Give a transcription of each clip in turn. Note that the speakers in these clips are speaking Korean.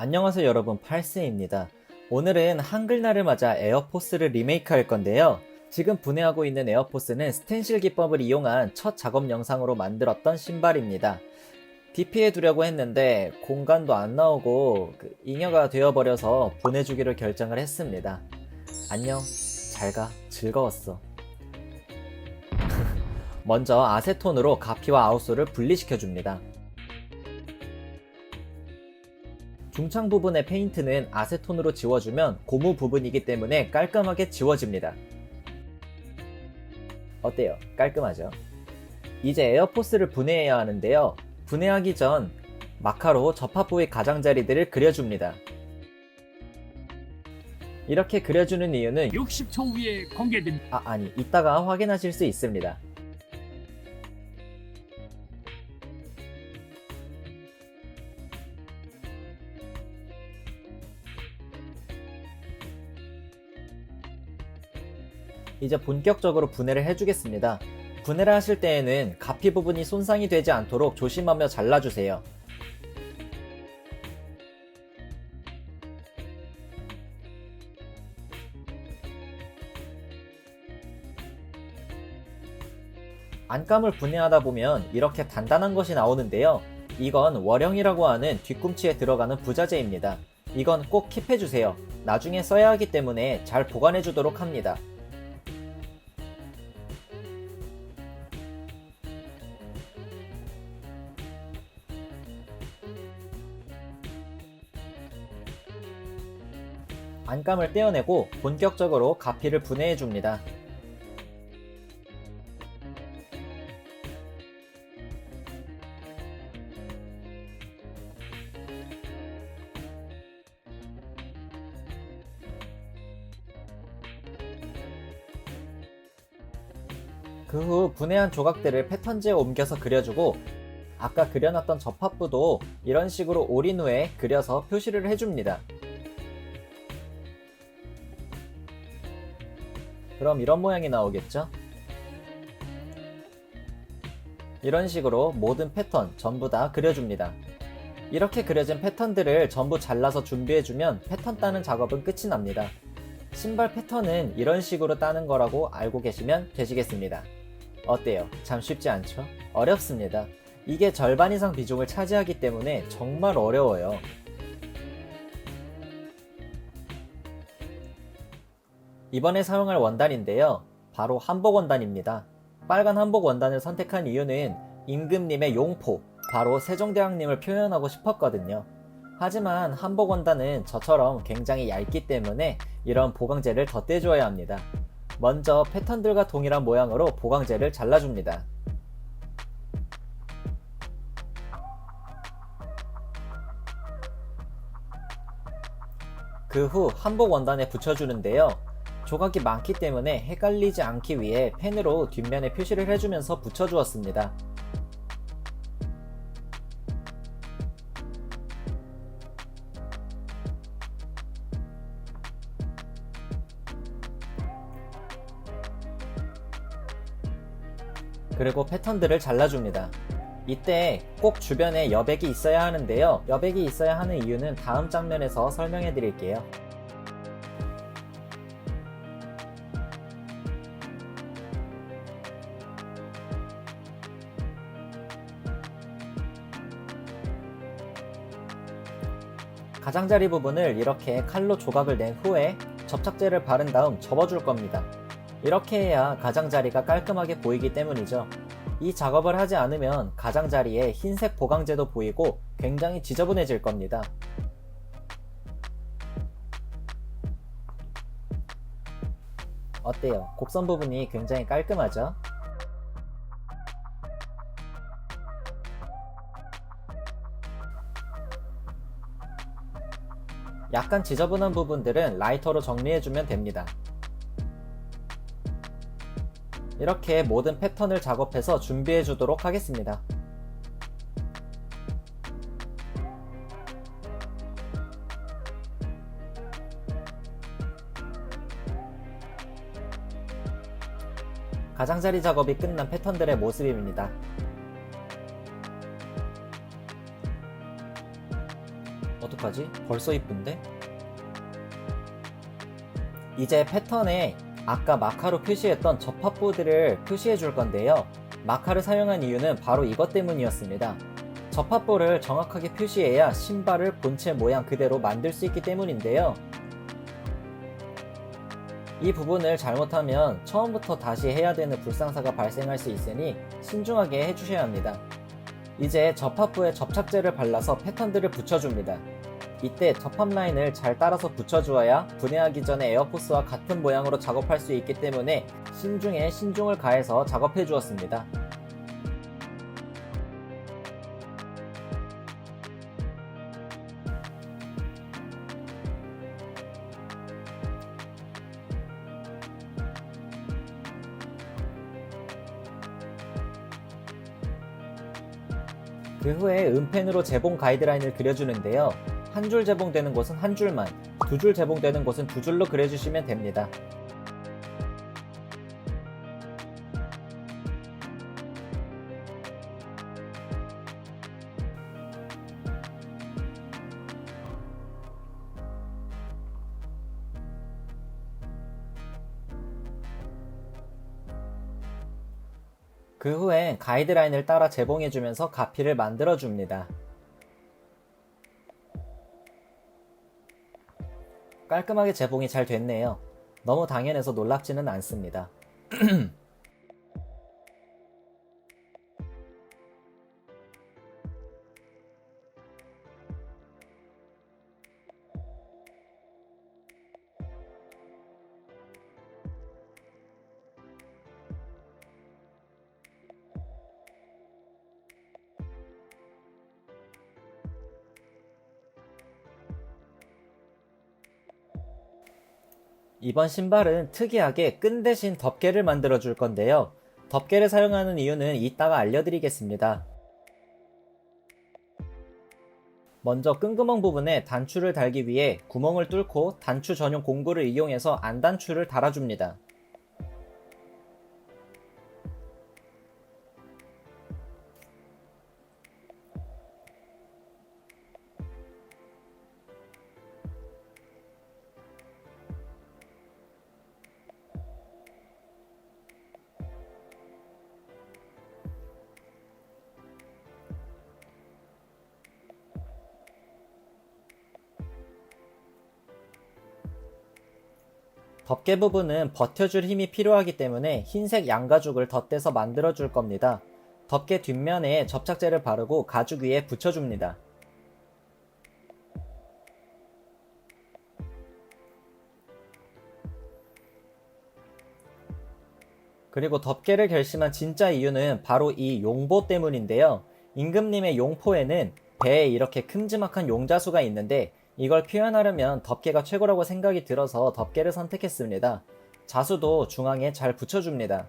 안녕하세요 여러분, 팔스입니다. 오늘은 한글날을 맞아 에어포스를 리메이크 할 건데요. 지금 분해하고 있는 에어포스는 스텐실 기법을 이용한 첫 작업 영상으로 만들었던 신발입니다. DP해 두려고 했는데 공간도 안 나오고 잉여가 되어버려서 보내주기로 결정을 했습니다. 안녕, 잘가, 즐거웠어. 먼저 아세톤으로 가피와 아웃솔을 분리시켜줍니다. 중창 부분의 페인트는 아세톤으로 지워주면 고무 부분이기 때문에 깔끔하게 지워집니다. 어때요? 깔끔하죠? 이제 에어포스를 분해해야 하는데요. 분해하기 전 마카로 접합 부위 가장자리들을 그려줍니다. 이렇게 그려주는 이유는 60초 후에 공개됩니다. 아니, 이따가 확인하실 수 있습니다. 이제 본격적으로 분해를 해주겠습니다. 분해를 하실 때에는 가피 부분이 손상이 되지 않도록 조심하며 잘라주세요. 안감을 분해하다 보면 이렇게 단단한 것이 나오는데요. 이건 월형이라고 하는 뒤꿈치에 들어가는 부자재입니다. 이건 꼭 킵해주세요. 나중에 써야 하기 때문에 잘 보관해주도록 합니다. 안감을 떼어내고 본격적으로 가피를 분해해줍니다. 그 후 분해한 조각들을 패턴지에 옮겨서 그려주고 아까 그려놨던 접합부도 이런 식으로 올인 후에 그려서 표시를 해줍니다. 그럼 이런 모양이 나오겠죠? 이런 식으로 모든 패턴 전부 다 그려줍니다. 이렇게 그려진 패턴들을 전부 잘라서 준비해주면 패턴 따는 작업은 끝이 납니다. 신발 패턴은 이런 식으로 따는 거라고 알고 계시면 되시겠습니다. 어때요? 참 쉽지 않죠? 어렵습니다. 이게 절반 이상 비중을 차지하기 때문에 정말 어려워요. 이번에 사용할 원단인데요. 바로 한복 원단입니다. 빨간 한복 원단을 선택한 이유는 임금님의 용포, 바로 세종대왕님을 표현하고 싶었거든요. 하지만 한복 원단은 저처럼 굉장히 얇기 때문에 이런 보강재를 덧대줘야 합니다. 먼저 패턴들과 동일한 모양으로 보강재를 잘라줍니다. 그 후 한복 원단에 붙여주는데요. 조각이 많기 때문에 헷갈리지 않기 위해 펜으로 뒷면에 표시를 해주면서 붙여주었습니다. 그리고 패턴들을 잘라줍니다. 이때 꼭 주변에 여백이 있어야 하는데요. 여백이 있어야 하는 이유는 다음 장면에서 설명해 드릴게요. 가장자리 부분을 이렇게 칼로 조각을 낸 후에 접착제를 바른 다음 접어줄 겁니다. 이렇게 해야 가장자리가 깔끔하게 보이기 때문이죠. 이 작업을 하지 않으면 가장자리에 흰색 보강제도 보이고 굉장히 지저분해질 겁니다. 어때요? 곡선 부분이 굉장히 깔끔하죠? 약간 지저분한 부분들은 라이터로 정리해주면 됩니다. 이렇게 모든 패턴을 작업해서 준비해 주도록 하겠습니다. 가장자리 작업이 끝난 패턴들의 모습입니다. 어떡하지? 벌써 이쁜데? 이제 패턴에 아까 마카로 표시했던 접합부들을 표시해 줄 건데요. 마카를 사용한 이유는 바로 이것 때문이었습니다. 접합부를 정확하게 표시해야 신발을 본체 모양 그대로 만들 수 있기 때문인데요. 이 부분을 잘못하면 처음부터 다시 해야 되는 불상사가 발생할 수 있으니 신중하게 해주셔야 합니다. 이제 접합부에 접착제를 발라서 패턴들을 붙여줍니다. 이때 접합 라인을 잘 따라서 붙여주어야 분해하기 전에 에어포스와 같은 모양으로 작업할 수 있기 때문에 신중에 신중을 가해서 작업해 주었습니다. 그 후에 은펜으로 재봉 가이드라인을 그려주는데요. 한 줄 재봉되는 곳은 한 줄만, 두 줄 재봉되는 곳은 두 줄로 그려주시면 됩니다. 그 후엔 가이드라인을 따라 재봉해주면서 가피를 만들어줍니다. 깔끔하게 재봉이 잘 됐네요. 너무 당연해서 놀랍지는 않습니다. 이번 신발은 특이하게 끈 대신 덮개를 만들어 줄 건데요. 덮개를 사용하는 이유는 이따가 알려드리겠습니다. 먼저 끈구멍 부분에 단추를 달기 위해 구멍을 뚫고 단추 전용 공구를 이용해서 안단추를 달아줍니다. 덮개 부분은 버텨줄 힘이 필요하기 때문에 흰색 양가죽을 덧대서 만들어 줄 겁니다. 덮개 뒷면에 접착제를 바르고 가죽 위에 붙여줍니다. 그리고 덮개를 결심한 진짜 이유는 바로 이 용보 때문인데요. 임금님의 용포에는 배에 이렇게 큼지막한 용자수가 있는데 이걸 표현하려면 덮개가 최고라고 생각이 들어서 덮개를 선택했습니다. 자수도 중앙에 잘 붙여줍니다.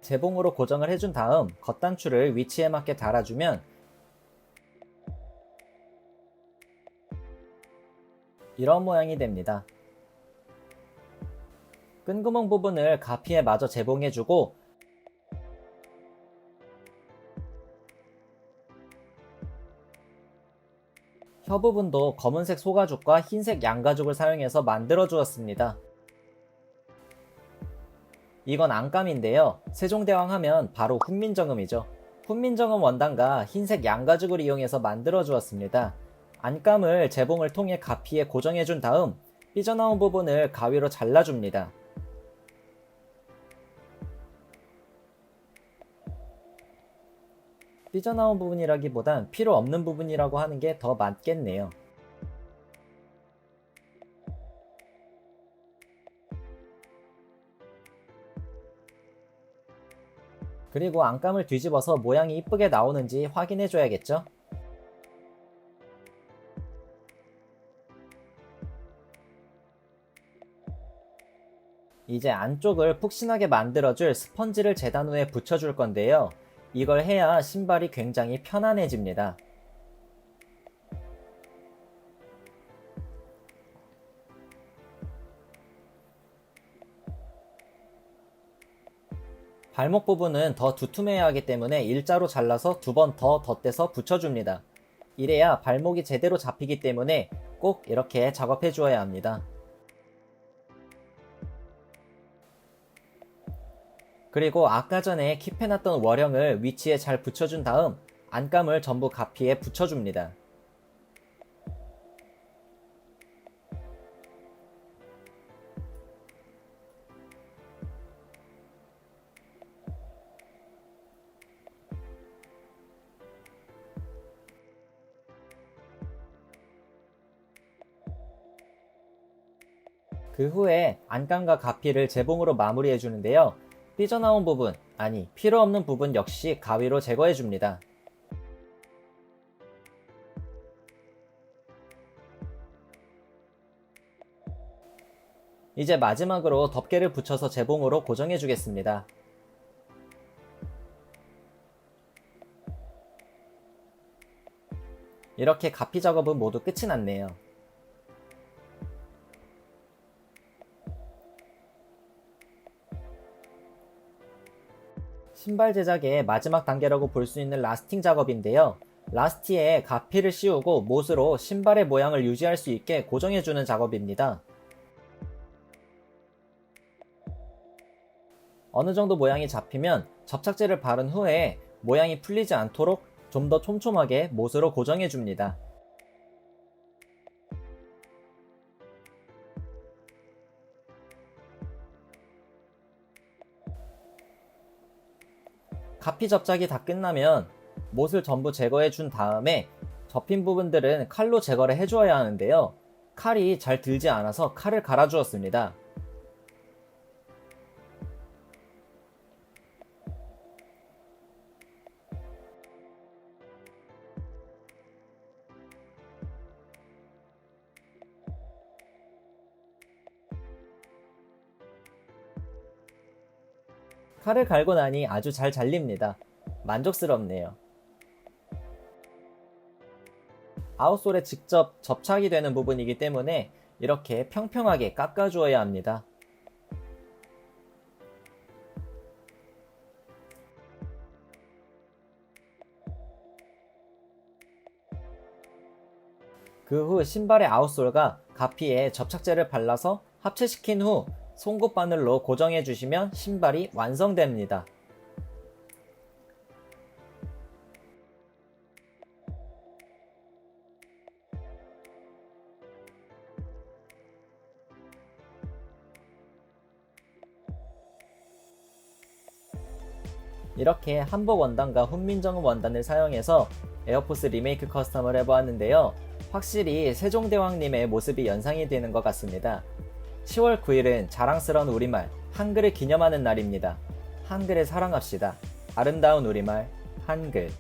재봉으로 고정을 해준 다음 겉단추를 위치에 맞게 달아주면 이런 모양이 됩니다. 끈구멍 부분을 가피에 마저 재봉해주고 혀 부분도 검은색 소가죽과 흰색 양가죽을 사용해서 만들어 주었습니다. 이건 안감인데요. 세종대왕 하면 바로 훈민정음이죠. 훈민정음 원단과 흰색 양가죽을 이용해서 만들어 주었습니다. 안감을 재봉을 통해 가피에 고정해 준 다음 삐져나온 부분을 가위로 잘라줍니다. 삐져나온 부분이라기보단 필요 없는 부분이라고 하는 게 더 맞겠네요. 그리고 안감을 뒤집어서 모양이 이쁘게 나오는지 확인해 줘야겠죠? 이제 안쪽을 푹신하게 만들어줄 스펀지를 재단 후에 붙여줄 건데요. 이걸 해야 신발이 굉장히 편안해집니다. 발목 부분은 더 두툼해야 하기 때문에 일자로 잘라서 2번 더 덧대서 붙여줍니다. 이래야 발목이 제대로 잡히기 때문에 꼭 이렇게 작업해 주어야 합니다. 그리고 아까 전에 킵해놨던 월형을 위치에 잘 붙여준 다음 안감을 전부 가피에 붙여줍니다. 그 후에 안감과 가피를 재봉으로 마무리해 주는데요. 삐져나온 부분, 아니 필요 없는 부분 역시 가위로 제거해 줍니다. 이제 마지막으로 덮개를 붙여서 재봉으로 고정해 주겠습니다. 이렇게 가피 작업은 모두 끝이 났네요. 신발 제작의 마지막 단계라고 볼 수 있는 라스팅 작업인데요. 라스티에 가피를 씌우고 못으로 신발의 모양을 유지할 수 있게 고정해주는 작업입니다. 어느 정도 모양이 잡히면 접착제를 바른 후에 모양이 풀리지 않도록 좀 더 촘촘하게 못으로 고정해줍니다. 가피 접착이 다 끝나면 못을 전부 제거해 준 다음에 접힌 부분들은 칼로 제거를 해주어야 하는데요. 칼이 잘 들지 않아서 칼을 갈아 주었습니다. 칼을 갈고 나니 아주 잘 잘립니다. 만족스럽네요. 아웃솔에 직접 접착이 되는 부분이기 때문에 이렇게 평평하게 깎아주어야 합니다. 그 후 신발의 아웃솔과 가피에 접착제를 발라서 합체시킨 후 송곳 바늘로 고정해 주시면 신발이 완성됩니다. 이렇게 한복 원단과 훈민정음 원단을 사용해서 에어포스 리메이크 커스텀을 해보았는데요. 확실히 세종대왕님의 모습이 연상이 되는 것 같습니다. 10월 9일은 자랑스러운 우리말 한글을 기념하는 날입니다. 한글을 사랑합시다. 아름다운 우리말 한글.